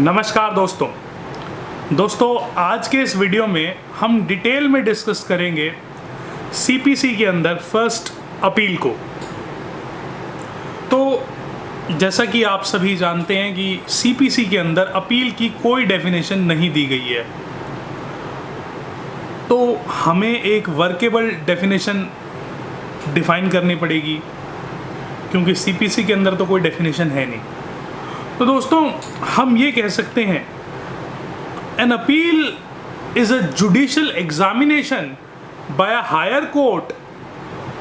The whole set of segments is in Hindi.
नमस्कार दोस्तों आज के इस वीडियो में हम डिटेल में डिस्कस करेंगे सीपीसी के अंदर फर्स्ट अपील को। तो जैसा कि आप सभी जानते हैं कि सीपीसी के अंदर अपील की कोई डेफिनेशन नहीं दी गई है, तो हमें एक वर्केबल डेफिनेशन डिफाइन करनी पड़ेगी क्योंकि सीपीसी के अंदर तो कोई डेफिनेशन है नहीं। तो दोस्तों हम ये कह सकते हैं an appeal is a judicial examination by a higher court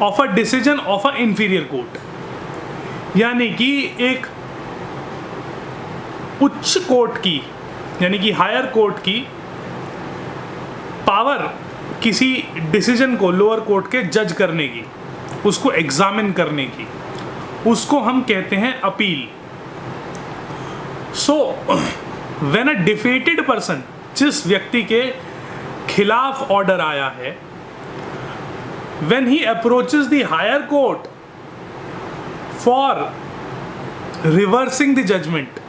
of a decision of a inferior court. यानी कि एक उच्च कोर्ट की यानी कि हायर कोर्ट की पावर किसी डिसीजन को लोअर कोर्ट के जज करने की, उसको एग्जामिन करने की, उसको हम कहते हैं appeal. So when a defeated person, जिस व्यक्ति के खिलाफ ऑर्डर आया है, when he approaches the higher court for reversing the judgment,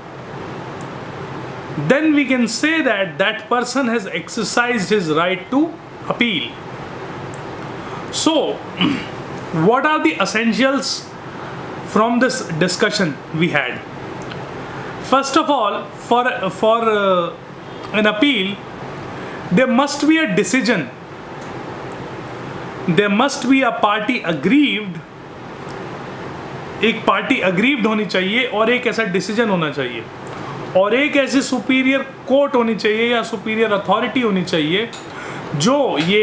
then we can say that that person has exercised his right to appeal. So what are the essentials from this discussion we had? First of all, for an appeal, there must be a decision. There must be a party aggrieved. एक पार्टी अग्रीव्ड होनी चाहिए और एक ऐसा डिसीजन होना चाहिए और एक ऐसी सुपीरियर कोर्ट होनी चाहिए या सुपीरियर अथॉरिटी होनी चाहिए जो ये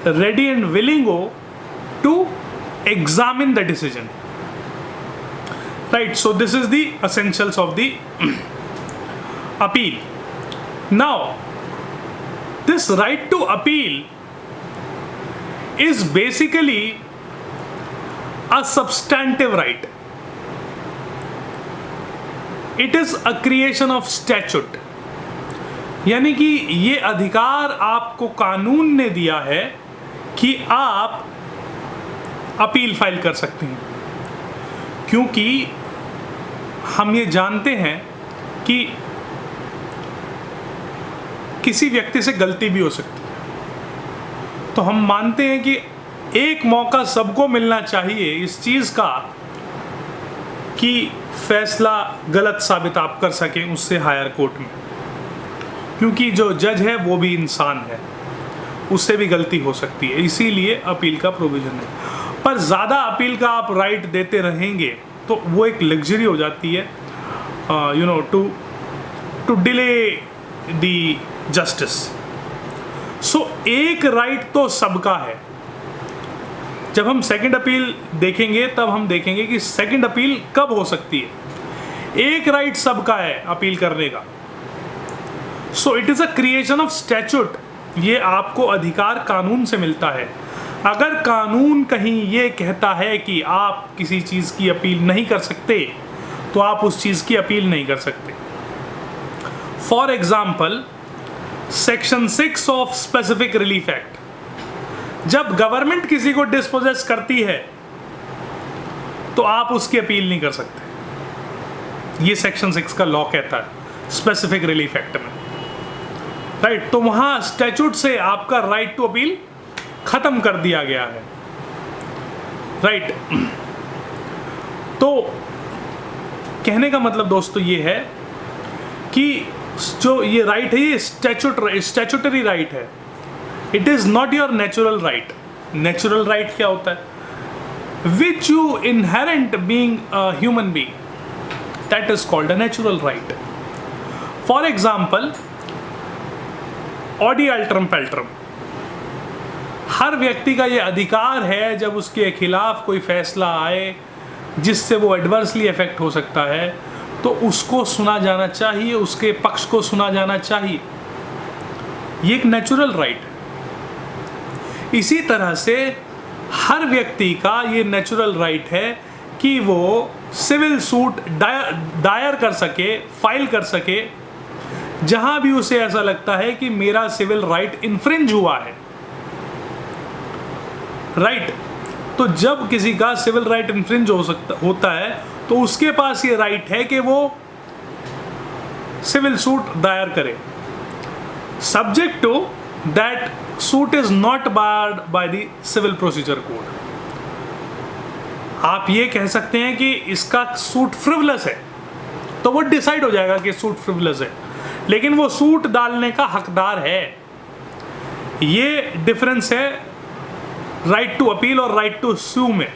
रेडी एंड विलिंग हो to examine the decision. Right, so this is the essentials of the appeal. Now this right to appeal is basically a substantive right. It is a creation of statute, यानी कि ये अधिकार आपको कानून ने दिया है कि आप अपील फाइल कर सकते हैं, क्योंकि हम ये जानते हैं कि किसी व्यक्ति से गलती भी हो सकती है। तो हम मानते हैं कि एक मौका सबको मिलना चाहिए इस चीज़ का कि फैसला गलत साबित आप कर सकें उससे हायर कोर्ट में, क्योंकि जो जज है वो भी इंसान है, उससे भी गलती हो सकती है, इसीलिए अपील का प्रोविज़न है। पर ज़्यादा अपील का आप राइट देते रहेंगे तो वो एक लग्जरी हो जाती है, टू डिले द जस्टिस। सो एक राइट तो सबका है। जब हम सेकंड अपील देखेंगे तब हम देखेंगे कि सेकंड अपील कब हो सकती है। एक राइट सबका है अपील करने का। So it is a creation of statute. ये आपको अधिकार कानून से मिलता है। अगर कानून कहीं ये कहता है कि आप किसी चीज़ की अपील नहीं कर सकते तो आप उस चीज़ की अपील नहीं कर सकते। For example, section 6 of specific relief act, जब गवर्नमेंट किसी को डिस्पोजेस करती है तो आप उसकी अपील नहीं कर सकते। ये सेक्शन 6 का लॉ कहता है स्पेसिफिक रिलीफ एक्ट में। राइट, तो वहां स्टैच्यूट से आपका राइट टू अपील खत्म कर दिया गया है। राइट, तो कहने का मतलब दोस्तों ये है कि जो ये राइट है ये स्टैच्यूटरी राइट है। It is not your natural right. Natural right क्या होता है? Which you inherent being a human being, that is called a natural right. For example, audi alteram partem, हर व्यक्ति का ये अधिकार है जब उसके खिलाफ कोई फैसला आए जिससे वो एडवर्सली इफेक्ट हो सकता है तो उसको सुना जाना चाहिए, उसके पक्ष को सुना जाना चाहिए। ये एक नेचुरल राइट है। इसी तरह से हर व्यक्ति का ये नेचुरल राइट है कि वो सिविल सूट दायर कर सके, फाइल कर सके, जहां भी उसे ऐसा लगता है कि मेरा सिविल राइट इन्फ्रिंज हुआ है। राइट, तो जब किसी का सिविल राइट इन्फ्रिंज होता है तो उसके पास ये राइट है कि वो सिविल सूट दायर करे, subject to that suit is not barred by the civil procedure code. आप ये कह सकते हैं कि इसका सूट फ्रिवलेस है, तो वो डिसाइड हो जाएगा कि सूट फ्रिवलेस है, लेकिन वो सूट डालने का हकदार है। ये डिफरेंस है राइट टू अपील और राइट टू सू में।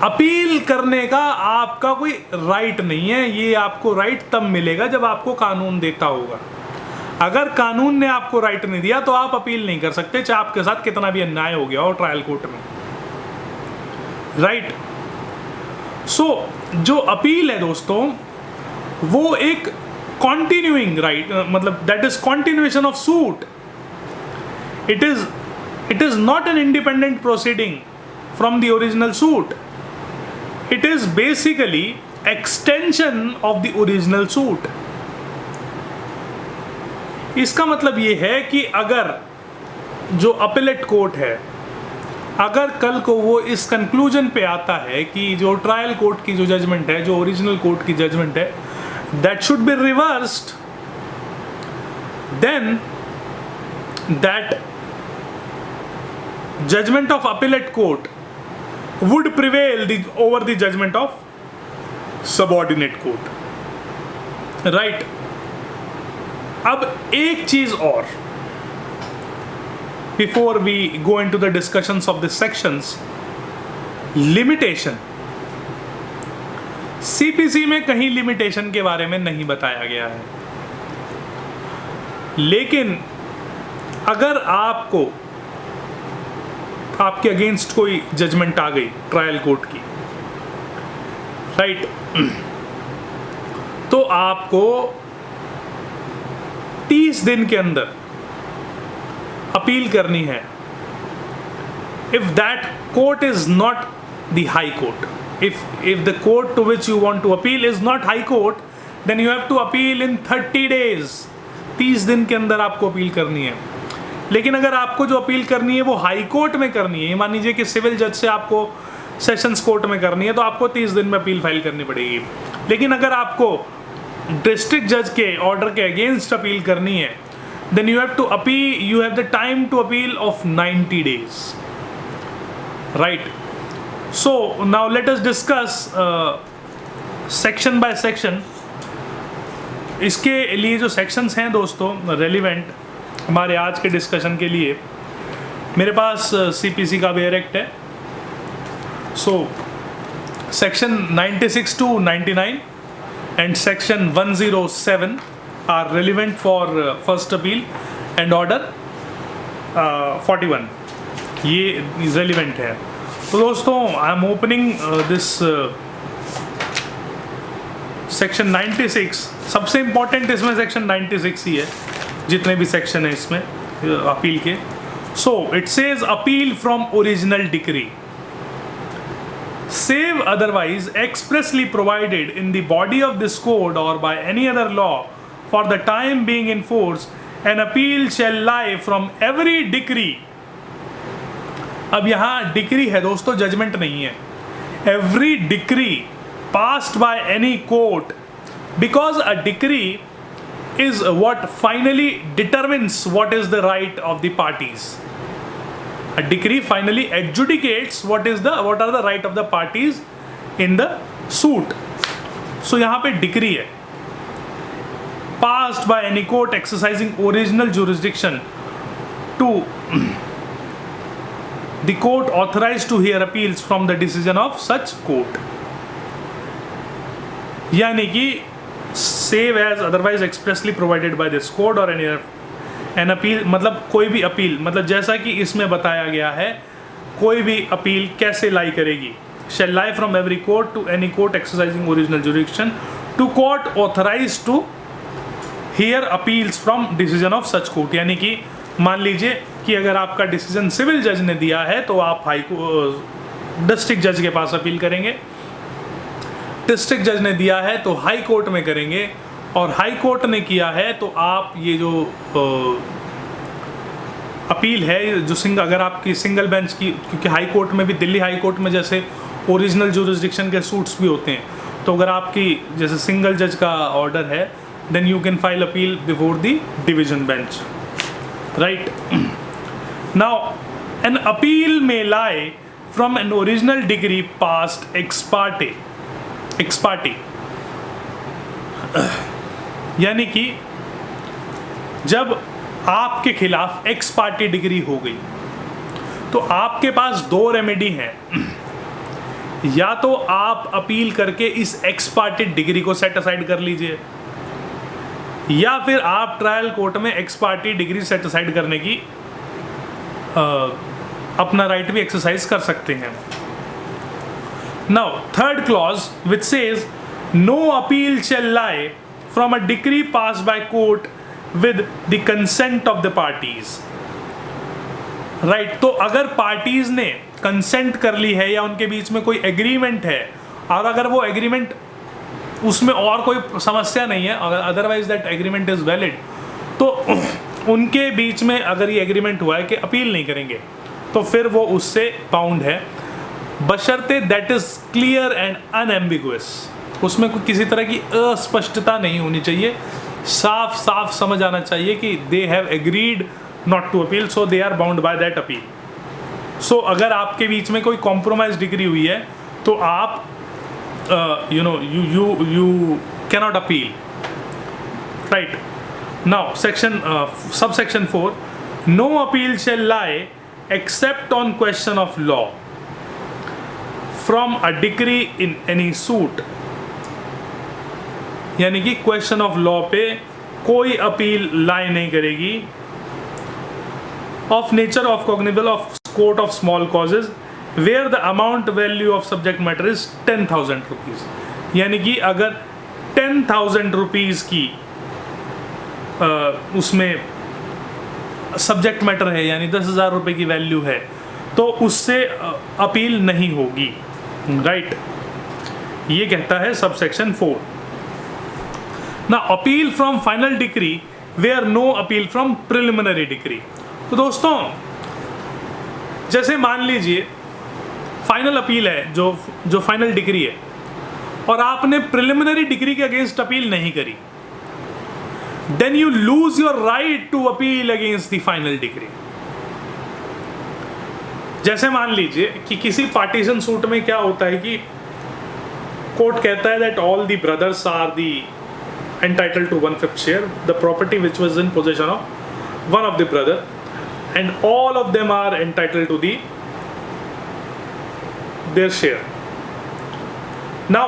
अपील करने का आपका कोई राइट नहीं है, ये आपको राइट तब मिलेगा जब आपको कानून देता होगा। अगर कानून ने आपको राइट नहीं दिया तो आप अपील नहीं कर सकते, चाहे आपके साथ कितना भी अन्याय हो गया हो ट्रायल कोर्ट में, राइट। सो जो अपील है दोस्तों, वो एक कॉन्टिन्यूइंग राइट, मतलब that is continuation of suit. It is not an independent proceeding from the original suit, it is basically extension of the original suit. इसका मतलब ये है कि अगर जो अपीलेट कोर्ट है, अगर कल को वो इस कंक्लूजन पे आता है कि जो ट्रायल कोर्ट की जो जजमेंट है, जो ओरिजिनल कोर्ट की जजमेंट है, that should be reversed, then that judgment of appellate court would prevail over the judgment of subordinate court, right? अब एक चीज और, before we go into the discussions of the sections, limitation। CPC में कहीं लिमिटेशन के बारे में नहीं बताया गया है, लेकिन अगर आपके अगेंस्ट कोई जजमेंट आ गई ट्रायल कोर्ट की, राइट, तो आपको 30 दिन के अंदर अपील करनी है। If that court is not the high court, if the court to which you want to appeal is not high court, then you have to appeal in 30 days। 30 दिन के अंदर आपको अपील करनी है। लेकिन अगर आपको जो अपील करनी है वो हाई कोर्ट में करनी है, मान लीजिए कि सिविल जज से आपको सेशंस कोर्ट में करनी है, तो आपको 30 दिन में अपील फाइल करनी पड़ेगी। लेकिन अगर आपको डिस्ट्रिक्ट जज के ऑर्डर के अगेंस्ट अपील करनी है, then you have the time to appeal of 90 days, right. So now let us discuss section by section. इसके लिए जो सेक्शंस हैं दोस्तों रेलिवेंट हमारे आज के डिस्कशन के लिए, मेरे पास CPC का बेयर एक्ट है। So section 96 to 99 and section 107 are relevant for first appeal and order 41, ये रेलिवेंट है। तो दोस्तों I am opening this section 96। सबसे इंपॉर्टेंट इसमें सेक्शन 96 ही है, जितने भी सेक्शन है इसमें अपील के। So it says appeal from original decree save otherwise expressly provided in the body of this code or by any other law for the time being in force, an appeal shall lie from every decree। अब यहाँ डिक्री है दोस्तों, जजमेंट नहीं है। every decree passed by any court, because a decree is what finally determines what is the right of the parties। A decree finally adjudicates what are the right of the parties in the suit। So यहाँ पे डिक्री है, passed by any court exercising original jurisdiction to the court authorized to hear appeals from the decision of such court। यानी कि save as otherwise expressly provided by this code or any an appeal, मतलब कोई भी अपील, मतलब जैसा कि इसमें बताया गया है, कोई भी अपील कैसे लाई करेगी। Shall lie from every court to any court exercising original jurisdiction to court authorise to hear appeals from decision of such court. यानी कि मान लीजिए कि अगर आपका डिसीजन सिविल जज ने दिया है तो आप डिस्ट्रिक्ट जज के पास अपील करेंगे, डिस्ट्रिक्ट जज ने दिया है तो हाई कोर्ट में करेंगे, और हाई कोर्ट ने किया है तो आप ये जो अपील है जो अगर आपकी सिंगल बेंच की, क्योंकि हाई कोर्ट में भी, दिल्ली हाई कोर्ट में जैसे ओरिजिनल जुरिस्डिक्शन के सूट्स भी होते हैं, तो अगर आपकी जैसे सिंगल जज का ऑर्डर है, then you can file appeal before the division bench, right. Now an appeal may lie from an original decree passed ex parte कि जब आपके खिलाफ एक्स पार्टी डिग्री हो गई तो आपके पास दो रेमेडी हैं, या तो आप अपील करके इस एक्स पार्टी डिग्री को सेट असाइड कर लीजिए, या फिर आप ट्रायल कोर्ट में ex parte decree set aside करने की अपना राइट भी एक्सरसाइज कर सकते हैं। Now third clause which says no appeal shall lie from a decree passed by court with the consent of the parties, right. तो अगर पार्टीज ने कंसेंट कर ली है या उनके बीच में कोई एग्रीमेंट है, और अगर वो एग्रीमेंट उसमें और कोई समस्या नहीं है, अगर otherwise that agreement is valid, तो उनके बीच में अगर ये एग्रीमेंट हुआ है कि अपील नहीं करेंगे, तो फिर वो उससे बाउंड है, बशर्ते that is clear and unambiguous. उसमें कोई किसी तरह की अस्पष्टता नहीं होनी चाहिए, साफ साफ समझ आना चाहिए कि they have agreed not to appeal, so they are bound by that appeal. So अगर आपके बीच में कोई कॉम्प्रोमाइज डिग्री हुई है तो आप you cannot appeal, right? Now subsection 4, no appeal shall lie except on question of law from a decree in any suit, यानी कि क्वेश्चन ऑफ लॉ पे कोई अपील लाई नहीं करेगी, of nature of cognizable of court of small causes where the amount value of subject matter is 10,000 rupees, यानी कि अगर 10,000 रुपीज़ की उसमें सब्जेक्ट मैटर है, यानी 10,000 रुपये की वैल्यू है, तो उससे अपील नहीं होगी, राइट। ये कहता है subsection 4। No appeal from final decree where no appeal from preliminary decree. तो दोस्तों जैसे मान लीजिए फाइनल अपील है, जो फाइनल डिग्री है, और आपने प्रिलिमिनरी डिग्री के अगेंस्ट अपील नहीं करी, then you lose your right to appeal against the final decree. जैसे मान लीजिए कि किसी पार्टीशन सूट में क्या होता है कि कोर्ट कहता है that all the brothers are the entitled to 1/5 share the property which was in position of one of the brother, and all of them are entitled to their share. Now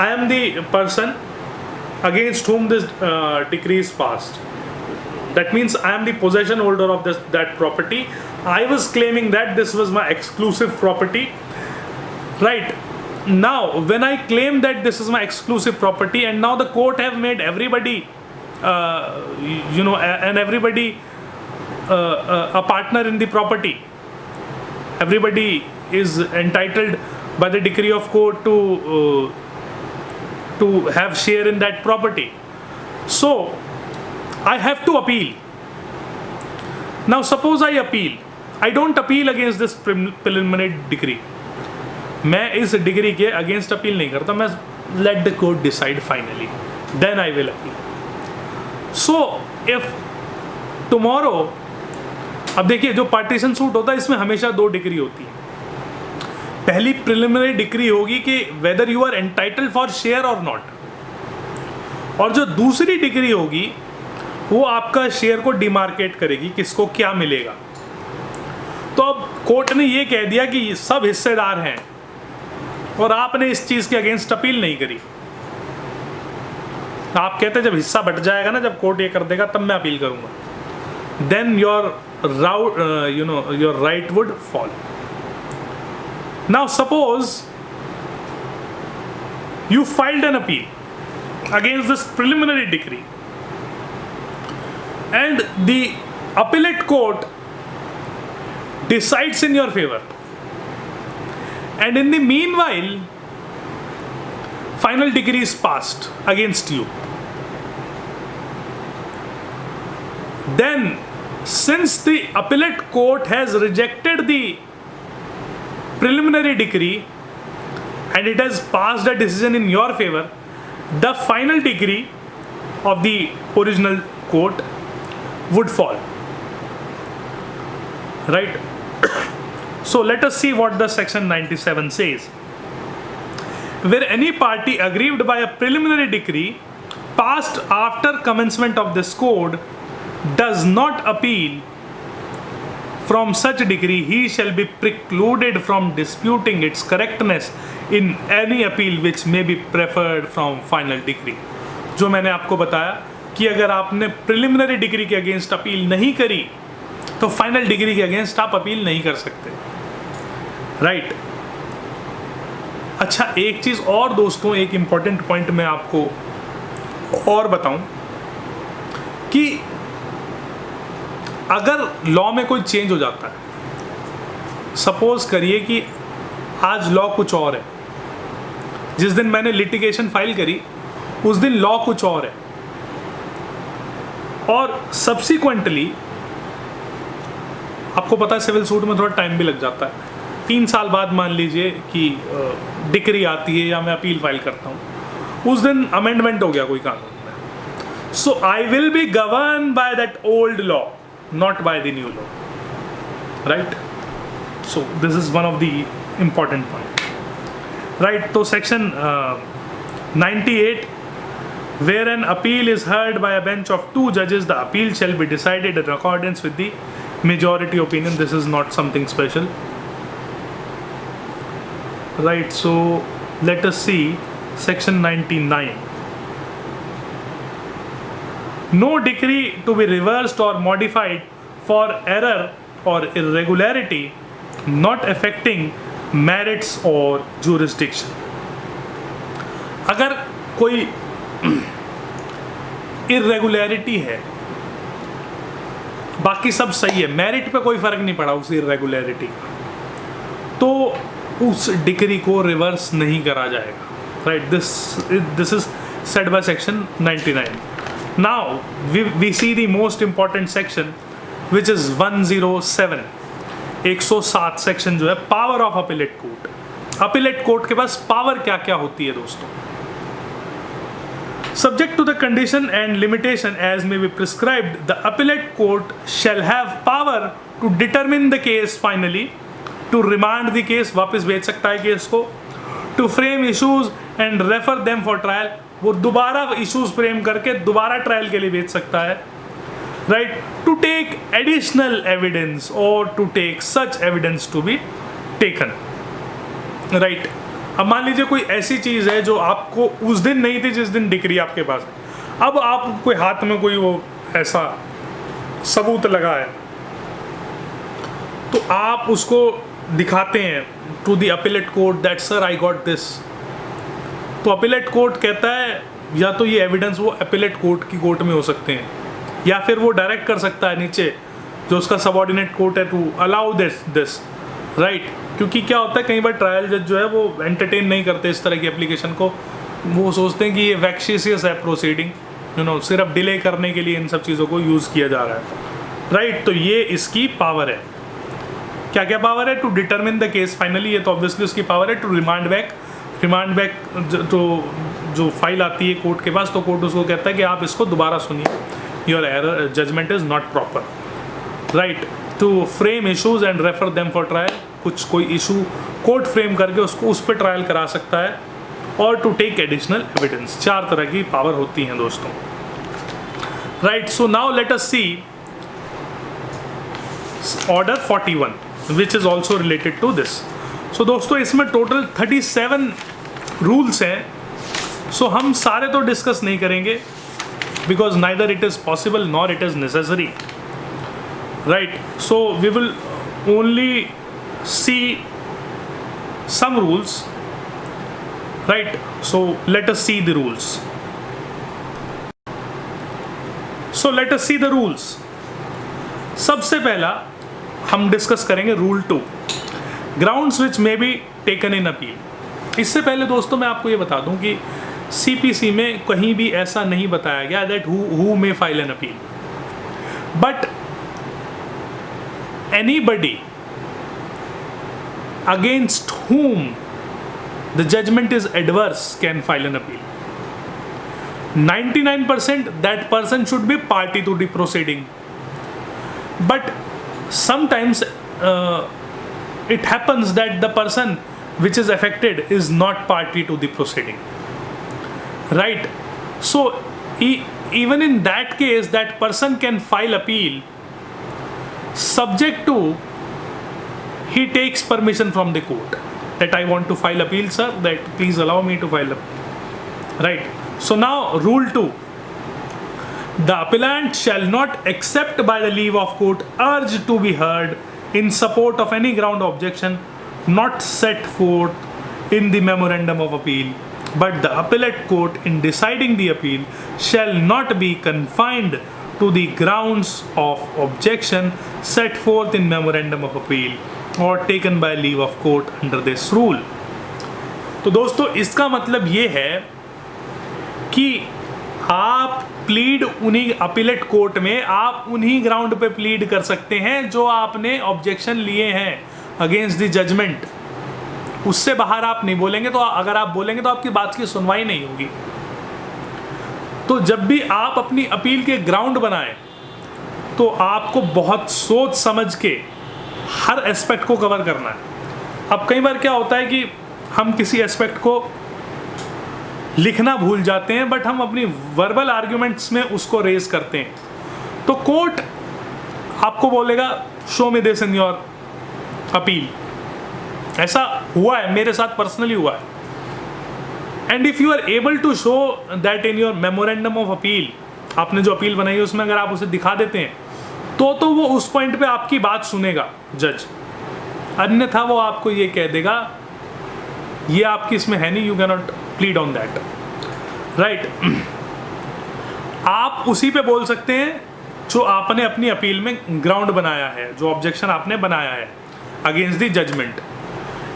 I am the person against whom this decree is passed. That means I am the possession holder of that property. I was claiming that this was my exclusive property, right? Now when I claim that this is my exclusive property, and now the court have made everybody and everybody a partner in the property, everybody is entitled by the decree of court to have share in that property, so I have to appeal. Now suppose I appeal, I don't appeal against this preliminary decree, मैं इस डिग्री के अगेंस्ट अपील नहीं करता, मैं let the court decide finally, then I will appeal. So if tomorrow, अब देखिए जो पार्टीशन सूट होता है इसमें हमेशा दो डिग्री होती है। पहली प्रिलिमिनरी डिग्री होगी कि whether you are entitled for share और नॉट, और जो दूसरी डिग्री होगी वो आपका शेयर को डिमार्केट करेगी, किसको क्या मिलेगा। तो अब कोर्ट ने ये कह दिया कि सब हिस्सेदार हैं और आपने इस चीज़ के अगेंस्ट अपील नहीं करी। आप कहते हैं जब हिस्सा बट जाएगा ना, जब कोर्ट ये कर देगा तब मैं अपील करूंगा, then your right would fall. Now suppose you filed an appeal against this preliminary decree and the appellate court decides in your favor, and in the meanwhile final decree is passed against you, then since the appellate court has rejected the preliminary decree, and it has passed a decision in your favor, the final decree of the original court would fall. Right? So let us see what the section 97 says. Where any party aggrieved by a preliminary decree passed after commencement of this code does not appeal from such decree, he shall be precluded from disputing its correctness in any appeal which may be preferred from final decree. जो मैंने आपको बताया कि अगर आपने प्रिलिमिनरी डिग्री के अगेंस्ट अपील नहीं करी तो फाइनल डिग्री के अगेंस्ट आप अपील नहीं कर सकते. राइट. अच्छा, एक चीज़ और दोस्तों, एक इंपॉर्टेंट पॉइंट मैं आपको और बताऊं कि अगर लॉ में कोई चेंज हो जाता है, सपोज करिए कि आज लॉ कुछ और है, जिस दिन मैंने लिटिगेशन फाइल करी उस दिन लॉ कुछ और है, और सब्सिक्वेंटली आपको पता है सिविल सूट में थोड़ा टाइम भी लग जाता है. 3 साल बाद मान लीजिए कि डिक्री आती है या मैं अपील फाइल करता हूँ, उस दिन अमेंडमेंट हो गया कोई कानून में. So I will be govern by that old law, not by the new law. Right. So this is one of the important point. Right. तो section 98, where an appeal is heard by a bench of 2 judges, the appeal shall be decided in accordance with the majority opinion. This is not something special. Right, so let us see section 99. No decree to be reversed or modified for error or irregularity not affecting merits or jurisdiction. अगर कोई इरेगुलरिटी है, बाकी सब सही है, मेरिट पे कोई फर्क नहीं पड़ा उस इरेगुलरिटी का, तो उस डिक्री को रिवर्स नहीं करा जाएगा. Right. This is said by section 99. Now we see the most important section which is 107. 107 section जो है, power of appellate court. Appellate court के पास पावर क्या क्या होती है दोस्तों? Subject to the condition and limitation as may be prescribed, the appellate court shall have power to determine the case finally, to remand the case, वापस भेज सकता है केस को, to frame issues and refer them for trial, वो दोबारा issues frame करके दोबारा ट्रायल के लिए भेज सकता है. Right, to take additional evidence or to take such evidence to be taken. Right. अब मान लीजिए कोई ऐसी चीज़ है जो आपको उस दिन नहीं थी जिस दिन डिक्री आपके पास है, अब आप कोई हाथ में कोई वो ऐसा सबूत लगा है तो आप उसको दिखाते हैं to the appellate court that sir I got this. तो अपीलेट कोर्ट कहता है या तो ये एविडेंस वो अपीलेट कोर्ट की कोर्ट में हो सकते हैं, या फिर वो डायरेक्ट कर सकता है नीचे जो उसका सबऑर्डिनेट कोर्ट है टू अलाउ दिस. राइट. क्योंकि क्या होता है, कई बार ट्रायल जज जो है वो एंटरटेन नहीं करते इस तरह की एप्लीकेशन को, वो सोचते हैं कि ये वैक्शियस है प्रोसीडिंग, सिर्फ डिले करने के लिए इन सब चीज़ों को यूज़ किया जा रहा है. राइट. तो ये इसकी पावर है. क्या क्या पावर है? To determine the case finally, ये तो ऑब्वियसली उसकी पावर है. टू रिमांड बैक तो जो फाइल आती है कोर्ट के पास, तो कोर्ट उसको कहता है कि आप इसको दोबारा सुनिए, your error judgment is not proper. Right. To frame issues and refer them for trial, कुछ कोई इशू कोर्ट फ्रेम करके उसको उस पर ट्रायल करा सकता है. और टू टेक एडिशनल एविडेंस. 4 तरह की पावर होती हैं दोस्तों. Right. So now let us see order 41 which is also related to this. So दोस्तों इसमें टोटल 37 रूल्स हैं. सो हम सारे तो डिस्कस नहीं करेंगे because neither it is possible nor it is necessary. Right, so we will only see some rules. Right, so let us see the rules. So let us see the rules. सबसे पहला हम डिस्कस करेंगे rule 2, grounds which may be taken in appeal. इससे पहले दोस्तों मैं आपको ये बता दूं कि CPC में कहीं भी ऐसा नहीं बताया गया that who may file an appeal, but anybody against whom the judgment is adverse can file an appeal. 99% that person should be party to the proceeding, but sometimes it happens that the person which is affected is not party to the proceeding, right? So even in that case, that person can file appeal subject to he takes permission from the court that I want to file appeal, sir, that please allow me to file appeal, right? So now rule 2, the appellant shall not accept by the leave of court urge to be heard in support of any ground objection not set forth in the memorandum of appeal, but the appellate court in deciding the appeal shall not be confined to the grounds of objection set forth in memorandum of appeal or taken by leave of court under this rule. तो दोस्तों इसका मतलब ये है कि आप प्लीड उन्हीं अपीलेट कोर्ट में आप उन्हीं ग्राउंड पे प्लीड कर सकते हैं जो आपने ऑब्जेक्शन लिए हैं अगेंस्ट द जजमेंट, उससे बाहर आप नहीं बोलेंगे। तो अगर आप बोलेंगे तो आपकी बात की सुनवाई नहीं होगी। तो जब भी आप अपनी अपील के ग्राउंड बनाएं तो आपको बहुत सोच समझ के हर एस्पेक्ट को कवर करना है। अब कई बार क्या होता है कि हम किसी एस्पेक्ट को लिखना भूल जाते हैं, बट हम अपनी वर्बल आर्ग्यूमेंट्स में उसको रेज करते हैं, तो कोर्ट आपको बोलेगा show me this in your appeal. ऐसा हुआ है, मेरे साथ पर्सनली हुआ है। And if you are able to show that in your memorandum of appeal, आपने जो अपील बनाई है उसमें अगर आप उसे दिखा देते हैं तो वो उस पॉइंट पे आपकी बात सुनेगा जज, अन्यथा वो आपको ये कह देगा ये आपकी इसमें है नहीं, you can not plead on that, right. आप उसी पे बोल सकते हैं जो आपने अपनी अपील में ग्राउंड बनाया है, जो ऑब्जेक्शन आपने बनाया है अगेंस्ट द जजमेंट।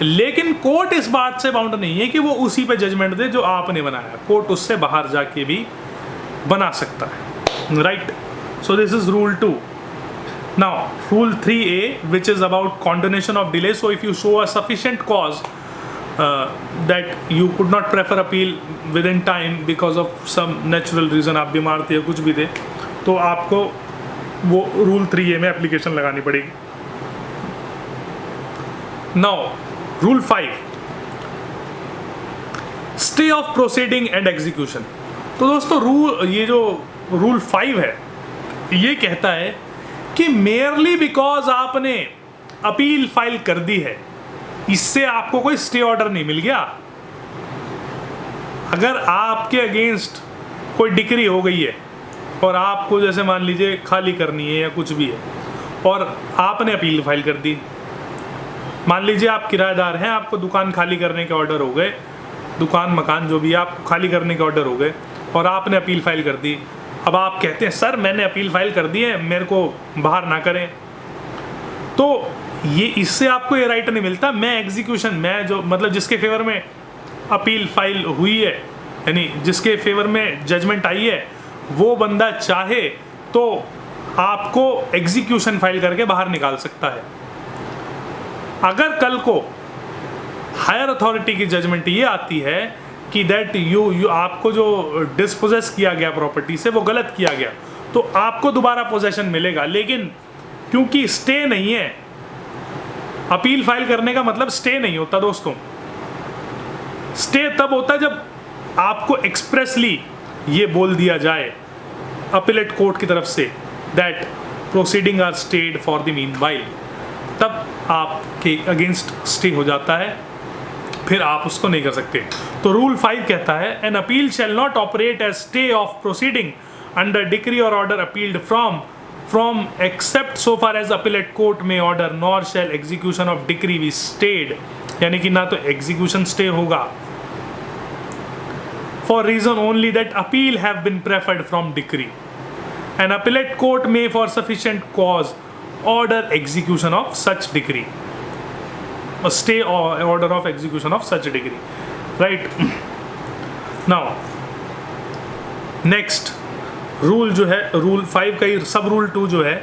लेकिन कोर्ट इस बात से बाउंड नहीं है कि वो उसी पे जजमेंट दे जो आपने बनाया, कोर्ट उससे बाहर जाके भी बना सकता है, right. So this is rule 2। Now, rule 3A, which is about condonation of delay. So, if you show a sufficient cause that you could not prefer appeal within time because of some natural reason, आप बीमार थे या कुछ भी थे, तो आपको वो rule 3A में एप्लीकेशन लगानी पड़ेगी। Now, rule 5, stay of proceeding and execution। तो दोस्तों ये जो rule 5 है ये कहता है कि मेयरली बिकॉज आपने अपील फाइल कर दी है इससे आपको कोई स्टे ऑर्डर नहीं मिल गया। अगर आपके अगेंस्ट कोई डिक्री हो गई है और आपको जैसे मान लीजिए खाली करनी है या कुछ भी है और आपने अपील फाइल कर दी, मान लीजिए आप किराएदार हैं, आपको दुकान खाली करने के ऑर्डर हो गए, दुकान मकान जो भी है आपको खाली करने के ऑर्डर हो गए और आपने अपील फाइल कर दी। अब आप कहते हैं सर मैंने अपील फाइल कर दी है, मेरे को बाहर ना करें, तो ये इससे आपको ये राइट नहीं मिलता। मैं एग्जीक्यूशन, मैं जो मतलब जिसके फेवर में अपील फाइल हुई है, यानी जिसके फेवर में जजमेंट आई है, वो बंदा चाहे तो आपको एग्जीक्यूशन फाइल करके बाहर निकाल सकता है। अगर कल को हायर अथॉरिटी की जजमेंट ये आती है कि दैट यू आपको जो डिस्पोजेस किया गया प्रॉपर्टी से वो गलत किया गया, तो आपको दोबारा पोजेशन मिलेगा। लेकिन क्योंकि स्टे नहीं है, अपील फाइल करने का मतलब स्टे नहीं होता दोस्तों। स्टे तब होता है जब आपको एक्सप्रेसली ये बोल दिया जाए अपीलेट कोर्ट की तरफ से that proceeding are stayed for the meanwhile, तब आपके अगेंस्ट स्टे हो जाता है, फिर आप उसको नहीं कर सकते। तो रूल 5 कहता है an appeal shall not operate as stay of proceeding under decree और order appealed from except so far as appellate court में order, nor shall execution of decree be stayed, यानी कि ना तो एग्जीक्यूशन स्टे होगा for reason only that appeal have been preferred from decree. An appellate court में for sufficient cause order execution of such decree, stay or order of execution of such a degree, right? Now next rule जो है rule 5 का ही सब rule 2 जो है,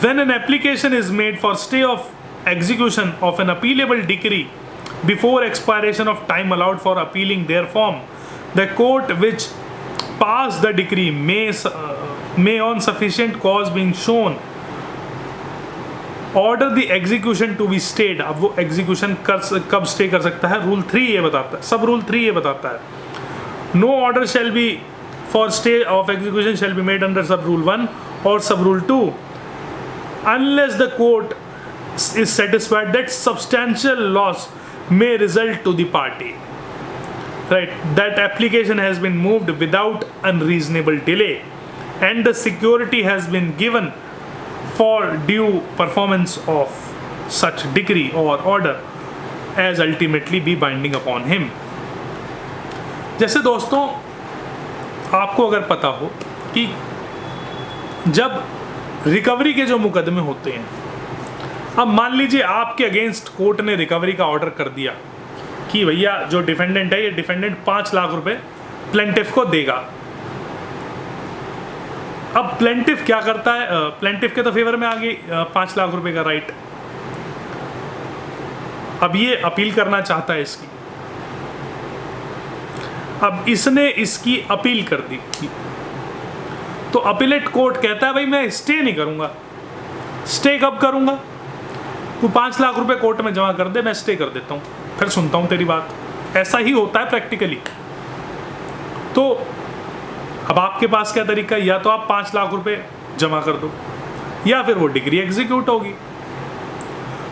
when an application is made for stay of execution of an appealable decree before expiration of time allowed for appealing their form, the court which passed the decree may on sufficient cause being shown order the execution to be stayed. अब वो execution कब stay कर सकता है? रूल 3 ये बताता है, सब रूल 3 ये बताता है. No order shall be for stay of execution shall be made under sub rule 1 or sub rule 2 unless the court is satisfied that substantial loss may result to the party, right, that application has been moved without unreasonable delay and the security has been given for due performance of such decree or order as ultimately be binding upon him. जैसे दोस्तों आपको अगर पता हो कि जब रिकवरी के जो मुकदमे होते हैं, अब मान लीजिए आपके अगेंस्ट कोर्ट ने रिकवरी का ऑर्डर कर दिया कि भैया जो डिफेंडेंट है ये डिफेंडेंट 5 लाख रुपए प्लेंटिफ को देगा. अब प्लेंटिफ क्या करता है? प्लेंटिफ के तो फेवर में आ गई 5 लाख रुपए का राइट. अब ये अपील करना चाहता है इसकी. अब इसने इसकी अपील कर दी तो अपीलेट कोर्ट कहता है भाई मैं स्टे नहीं करूंगा. स्टे कब करूंगा? तू 5 लाख रुपए कोर्ट में जमा कर दे, मैं स्टे कर देता हूं, फिर सुनता हूं तेरी बात. ऐसा ही होता है प्रैक्टिकली. तो अब आपके पास क्या तरीका है? या तो आप 5 लाख रुपए जमा कर दो या फिर वो डिग्री एग्जीक्यूट होगी.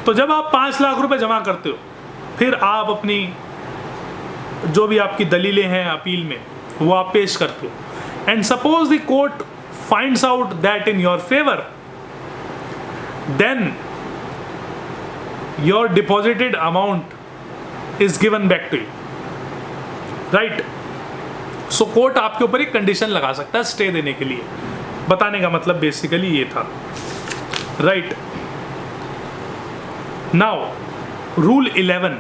तो जब आप 5 लाख रुपए जमा करते हो फिर आप अपनी जो भी आपकी दलीलें हैं अपील में वो आप पेश करते हो. And suppose the court finds out that in your favour, then your deposited amount is given back to you, right. So court आपके ऊपर एक कंडीशन लगा सकता है स्टे देने के लिए. बताने का मतलब बेसिकली ये था, right. Now rule 11,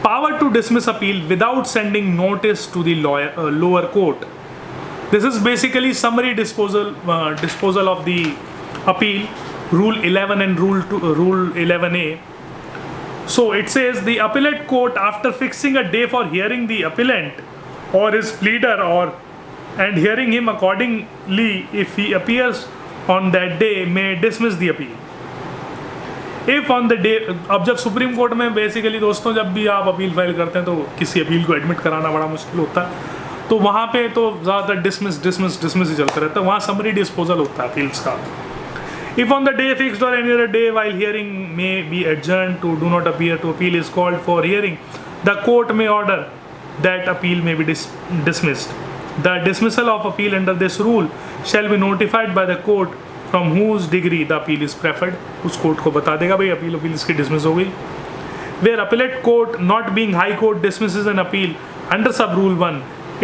power to dismiss appeal without sending notice to the lower court. This is basically summary disposal of the appeal, rule 11 and rule 11A. So it says the appellate court, after fixing a day for hearing the appellant or his pleader and hearing him accordingly, if he appears on that day, may dismiss the appeal. If on the day, अब जब सुप्रीम कोर्ट में बेसिकली दोस्तों जब भी आप अपील फाइल करते हैं तो किसी अपील को एडमिट कराना बड़ा मुश्किल होता है. तो वहाँ पे तो ज़्यादातर डिसमिस ही चलता रहता है. वहाँ समरी डिस्पोजल होता है अपील्स का. If on the day fixed और any other day while hearing may be adjourn to do not appear to appeal is called for hearing, the court may order that appeal may be dismissed. The dismissal of appeal under this rule shall be notified by the court from whose degree the appeal is preferred. उस कोर्ट को बता देगा भाई अपील इसकी डिसमिस हो गई. Where appellate court not being high court dismisses an appeal under sub rule 1,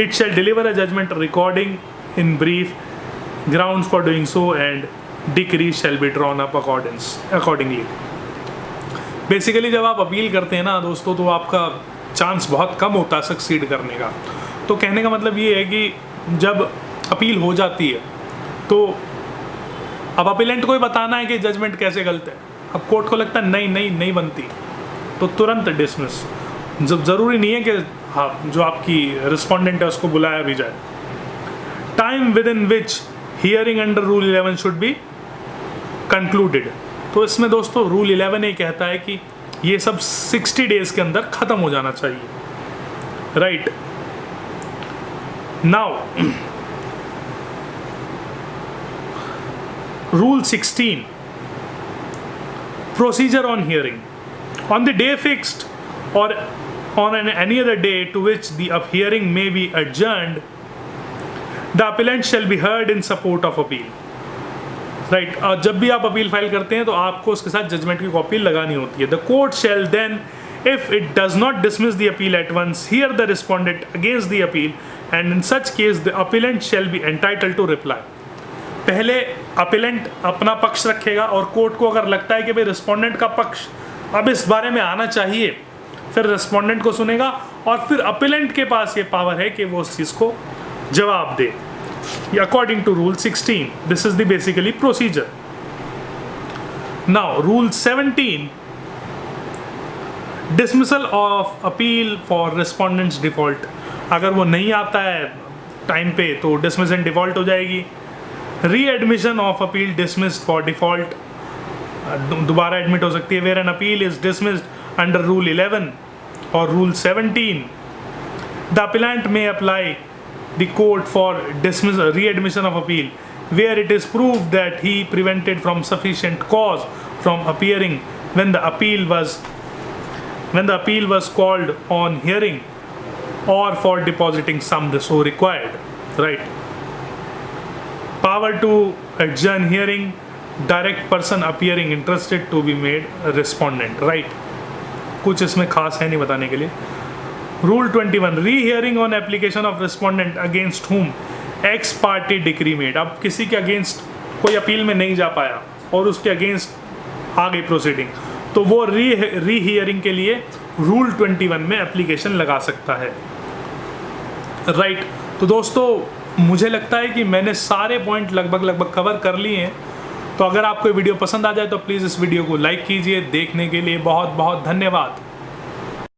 it shall deliver a judgment recording in brief grounds for doing so and decree shall be drawn up accordingly. Basically जब आप अपील करते हैं ना दोस्तों तो आपका चांस बहुत कम होता है सक्सीड करने का. तो कहने का मतलब ये है कि जब अपील हो जाती है तो अब अपीलेंट को ही बताना है कि जजमेंट कैसे गलत है. अब कोर्ट को लगता है नहीं बनती तो तुरंत डिसमिस. जब ज़रूरी नहीं है कि हाँ जो आपकी रिस्पोंडेंट है उसको बुलाया भी जाए. Time with in which hearing under rule 11 should be concluded. तो इसमें दोस्तों रूल 11 ये कहता है कि ये सब 60 डेज के अंदर ख़त्म हो जाना चाहिए, right. Now Rule 16, procedure on hearing. On the day fixed or on any other day to which the hearing may be adjourned, the appellant shall be heard in support of appeal. Right. जब भी आप अपील फाइल करते हैं तो आपको उसके साथ जजमेंट की कॉपी लगानी होती है. The court shall then, if it does not dismiss the appeal at once, hear the respondent against the appeal, and in such case the appellant shall be entitled to reply. पहले अपीलेंट अपना पक्ष रखेगा और कोर्ट को अगर लगता है कि भाई रिस्पोंडेंट का पक्ष अब इस बारे में आना चाहिए, फिर रिस्पोंडेंट को सुनेगा और फिर अपीलेंट के पास ये पावर है कि वो उस चीज़ को जवाब दे. According to rule 16, this is the basically procedure. Now rule 17 dismissal of appeal for respondent's default, अगर वो नहीं आता है टाइम पे तो डिसमिस एंड डिफ़ॉल्ट हो जाएगी। Readmission of appeal dismissed for default, दोबारा एडमिट हो सकती है। Where an appeal is dismissed under rule 11 और rule 17, the appellant may apply the court for dismissal readmission of appeal where it is proved that he prevented from sufficient cause from appearing when the appeal was called on hearing or for depositing sum so required, right? Power to adjourn hearing, direct person appearing interested to be made a respondent, right? कुछ इसमें खास है नहीं बताने के लिए। Rule 21, rehearing on application of respondent against whom ex parte decree made, अब किसी के अगेंस्ट कोई अपील में नहीं जा पाया और उसके अगेंस्ट आ गई प्रोसीडिंग, तो वो री-हियरिंग के लिए रूल 21 में एप्लीकेशन लगा सकता है, राइट? तो दोस्तों मुझे लगता है कि मैंने सारे पॉइंट लगभग कवर कर लिए हैं। तो अगर आपको वीडियो पसंद आ जाए तो प्लीज़ इस वीडियो को लाइक कीजिए। देखने के लिए बहुत बहुत धन्यवाद।